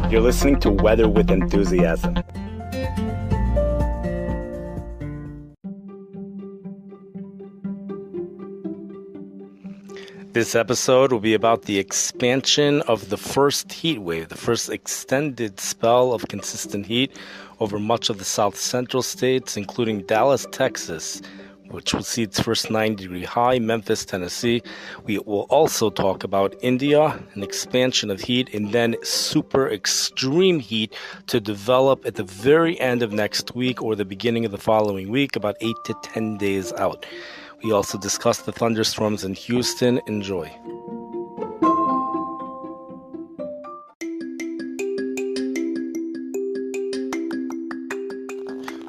You're listening to Weather with Enthusiasm. This episode will be about the expansion of the first heat wave, the first extended spell of consistent heat over much of the south central states, including Dallas, Texas, which will see its first 90-degree high, Memphis, Tennessee. We will also talk about India, an expansion of heat, and then super extreme heat to develop at the very end of next week or the beginning of the following week, about 8 to 10 days out. We also discuss the thunderstorms in Houston. Enjoy.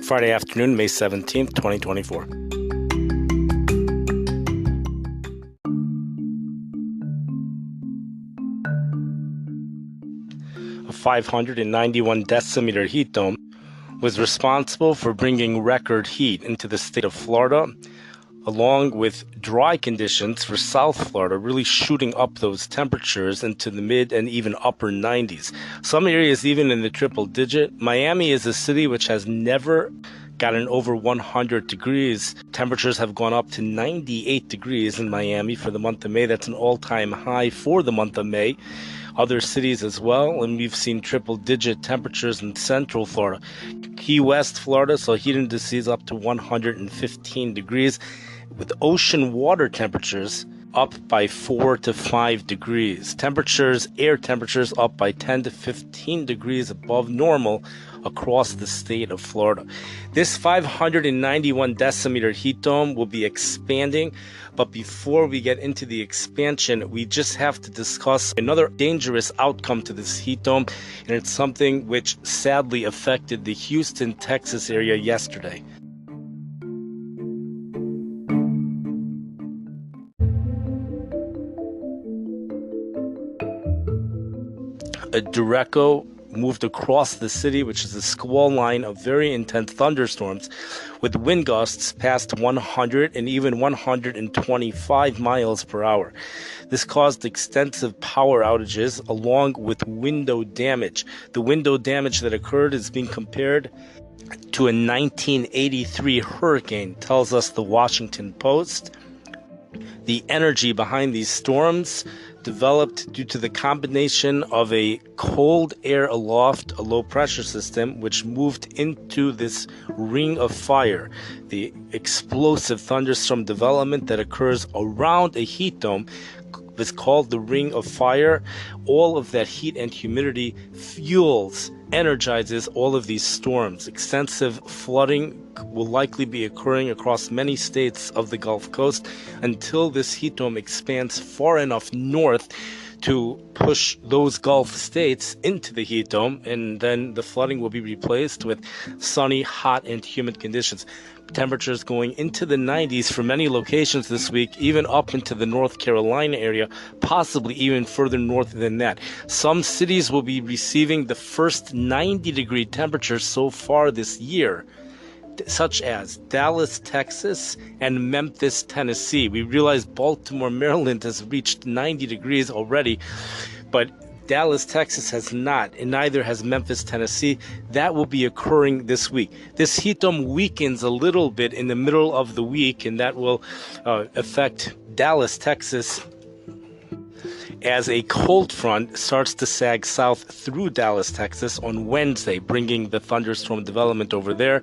Friday afternoon, May 17th, 2024. A 591 decimeter heat dome was responsible for bringing record heat into the state of Florida, along with dry conditions for South Florida, really shooting up those temperatures into the mid and even upper 90s. Some areas even in the triple digit. Miami is a city which has never gotten over 100 degrees. Temperatures have gone up to 98 degrees in Miami for the month of May. That's an all-time high for the month of May. Other cities as well, and we've seen triple-digit temperatures in Central Florida. Key West, Florida, so heat indices up to 115 degrees, with ocean water temperatures up by 4 to 5 degrees. Air temperatures up by 10 to 15 degrees above normal across the state of Florida. This 591 decimeter heat dome will be expanding, but before we get into the expansion, we just have to discuss another dangerous outcome to this heat dome, and it's something which sadly affected the Houston, Texas area yesterday. A derecho moved across the city, which is a squall line of very intense thunderstorms with wind gusts past 100 and even 125 miles per hour. This caused extensive power outages along with window damage. The window damage that occurred is being compared to a 1983 hurricane, tells us the Washington Post. The energy behind these storms developed due to the combination of a cold air aloft, a low pressure system, which moved into this ring of fire. The explosive thunderstorm development that occurs around a heat dome is called the ring of fire. All of that heat and humidity energizes all of these storms. Extensive flooding will likely be occurring across many states of the Gulf Coast until this heat dome expands far enough north to push those Gulf states into the heat dome, and then the flooding will be replaced with sunny, hot, and humid conditions. Temperatures going into the 90s for many locations this week, even up into the North Carolina area, possibly even further north than that. Some cities will be receiving the first 90-degree temperatures so far this year, such as Dallas, Texas, and Memphis, Tennessee. We realize Baltimore, Maryland has reached 90 degrees already, but Dallas, Texas has not, and neither has Memphis, Tennessee. That will be occurring this week. This heat dome weakens a little bit in the middle of the week, and that will affect Dallas, Texas, as a cold front starts to sag south through Dallas, Texas on Wednesday, bringing the thunderstorm development over there.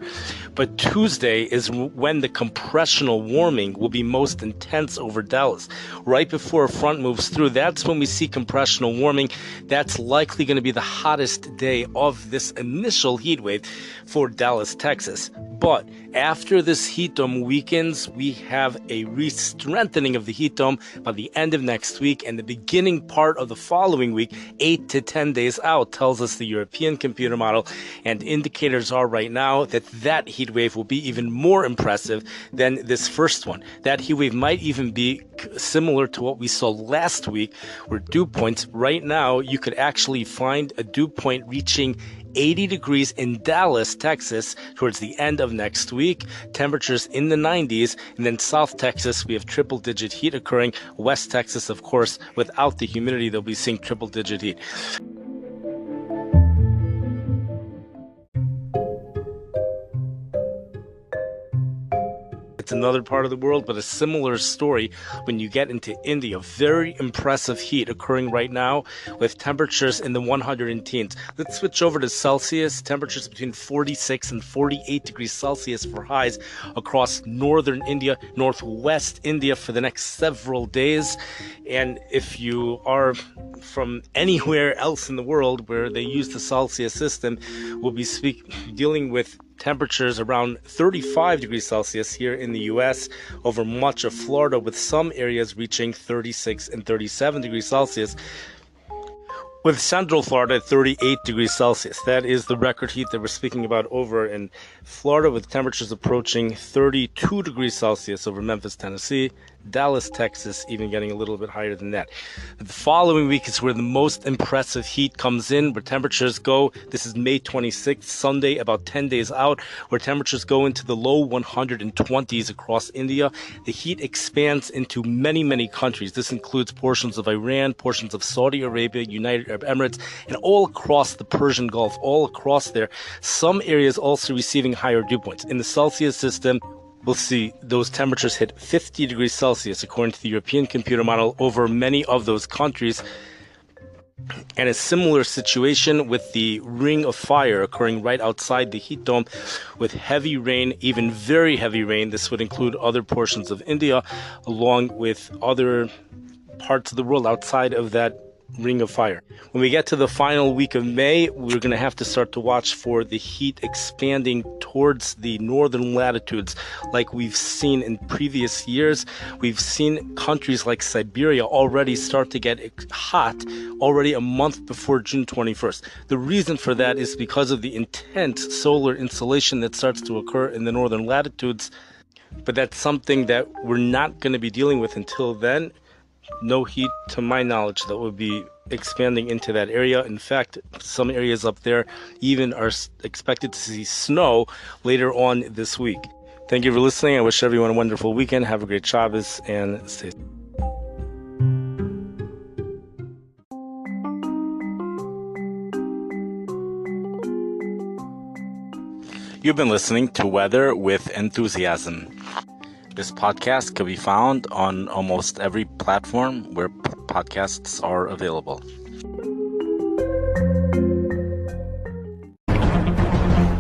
But Tuesday is when the compressional warming will be most intense over Dallas. Right before a front moves through, that's when we see compressional warming. That's likely going to be the hottest day of this initial heat wave for Dallas, Texas. But after this heat dome weakens, we have a re-strengthening of the heat dome by the end of next week, and the beginning part of the following week, 8 to 10 days out, tells us the European computer model, and indicators are right now that that heat wave will be even more impressive than this first one. That heat wave might even be similar to what we saw last week, where dew points, right now, you could actually find a dew point reaching 80 degrees in Dallas, Texas, towards the end of next week. Temperatures in the 90s. And then South Texas, we have triple-digit heat occurring. West Texas, of course, without the humidity, they'll be seeing triple-digit heat. It's another part of the world, but a similar story when you get into India. Very impressive heat occurring right now with temperatures in the 100 teens. Let's switch over to Celsius. Temperatures between 46 and 48 degrees Celsius for highs across northern India, northwest India for the next several days. And if you are from anywhere else in the world where they use the Celsius system, we'll be dealing with temperatures around 35 degrees Celsius here in the U.S. over much of Florida, with some areas reaching 36 and 37 degrees Celsius. With Central Florida at 38 degrees Celsius. That is the record heat that we're speaking about over in Florida, with temperatures approaching 32 degrees Celsius over Memphis, Tennessee, Dallas, Texas, even getting a little bit higher than that. The following week is where the most impressive heat comes in, where temperatures go. This is May 26th, Sunday, about 10 days out, where temperatures go into the low 120s across India. The heat expands into many, many countries. This includes portions of Iran, portions of Saudi Arabia, United Arab Emirates, and all across the Persian Gulf, all across there. Some areas also receiving higher dew points. In the Celsius system, we'll see those temperatures hit 50 degrees Celsius, according to the European computer model, over many of those countries. And a similar situation with the ring of fire occurring right outside the heat dome, with heavy rain, even very heavy rain. This would include other portions of India, along with other parts of the world outside of that ring of fire. When we get to the final week of May, we're going to have to start to watch for the heat expanding towards the northern latitudes like we've seen in previous years. We've seen countries like Siberia already start to get hot already a month before June 21st. The reason for that is because of the intense solar insolation that starts to occur in the northern latitudes, but that's something that we're not going to be dealing with until then. No heat, to my knowledge, that will be expanding into that area. In fact, some areas up there even are expected to see snow later on this week. Thank you for listening. I wish everyone a wonderful weekend. Have a great Shabbos and stay safe. You've been listening to Weather with Enthusiasm. This podcast can be found on almost every platform where podcasts are available.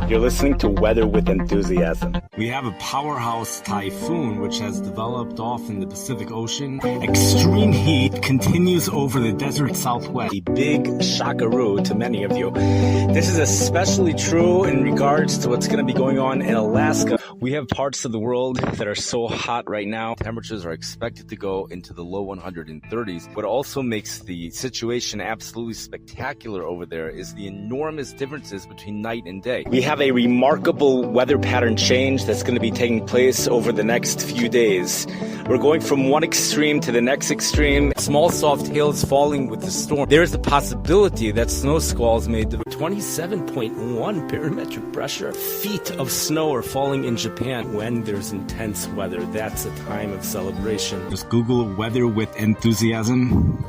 You're listening to Weather with Enthusiasm. We have a powerhouse typhoon which has developed off in the Pacific Ocean. Extreme heat continues over the desert southwest. A big shockaroo to many of you. This is especially true in regards to what's going to be going on in Alaska. We have parts of the world that are so hot right now. Temperatures are expected to go into the low 130s. What also makes the situation absolutely spectacular over there is the enormous differences between night and day. We have a remarkable weather pattern change that's going to be taking place over the next few days. We're going from one extreme to the next extreme. Small soft hail is falling with the storm. There is a possibility that snow squalls may develop. 27.1 barometric pressure. Feet of snow are falling in Japan when there's intense weather. That's a time of celebration. Just Google Weather with Enthusiasm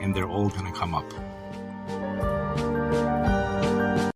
and they're all going to come up.